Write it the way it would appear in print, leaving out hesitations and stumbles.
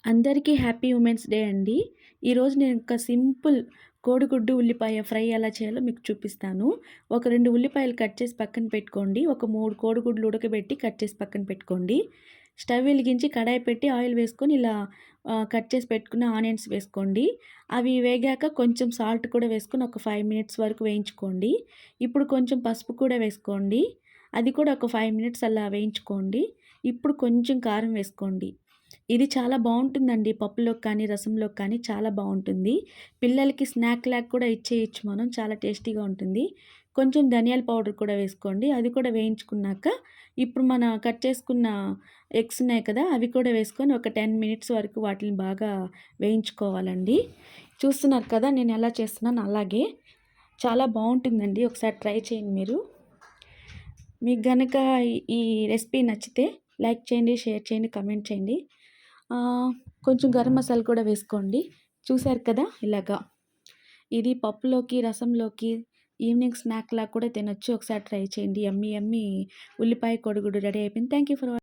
అందరికీ happy women's day అండి. ఈరోజు నేను ఒక సింపుల్ కోడిగుడ్డు, ఉల్లిపాయ ఫ్రై ఎలా చేయాలో మీకు చూపిస్తాను. ఒక 2 ఉల్లిపాయలు కట్ చేసి పక్కన పెట్టుకోండి. ఒక 3 కోడిగుడ్లు ఉడకబెట్టి కట్ చేసి పక్కన పెట్టుకోండి. స్టవ్ వెలిగించి కడాయి పెట్టి ఆయిల్ వేసుకొని ఇలా కట్ చేసి పెట్టుకున్న ఆనియన్స్ వేసుకోండి. అవి వేగాక కొంచెం సాల్ట్ కూడా వేసుకొని ఒక 5 మినిట్స్ వరకు వేయించుకోండి. ఇప్పుడు కొంచెం పసుపు కూడా వేసుకోండి. అది కూడా ఒక 5 మినిట్స్ అలా వేయించుకోండి. ఇప్పుడు కొంచెం కారం వేసుకోండి. ఇది చాలా బావుంటుందండి. పప్పులోకి కానీ, రసంలోకి కానీ చాలా బావుంటుంది. పిల్లలకి స్నాక్ లాగా కూడా ఇచ్చేయొచ్చు మనం. చాలా టేస్టీగా ఉంటుంది. కొంచెం ధనియాల పౌడర్ కూడా వేసుకోండి. అది కూడా వేయించుకున్నాక, ఇప్పుడు మన కట్ చేసుకున్న ఎగ్స్ ఉన్నాయి కదా! అవి కూడా వేసుకొని ఒక 10 మినిట్స్ వరకు వాటిని బాగా వేయించుకోవాలండి. చూస్తున్నారు కదా! నేను ఎలా చేస్తున్నానో అలాగే. చాలా బావుంటుందండి. ఒకసారి ట్రై చేయండి మీరు. మీకు గనక ఈ రెసిపీ నచ్చితే లైక్ చేయండి, షేర్ చేయండి, కామెంట్ చేయండి. కొంచెం గరం మసాలా కూడా వేసుకోండి. చూసారు కదా! ఇలాగా. ఇది పప్పులోకి, రసంలోకి, ఈవినింగ్ స్నాక్‌లా కూడా తినొచ్చు. ఒకసారి ట్రై చేయండి. యమ్మీ యమ్మీ ఉల్లిపాయ కోడిగుడ్డు రెడీ అయిపోయింది. Thank you for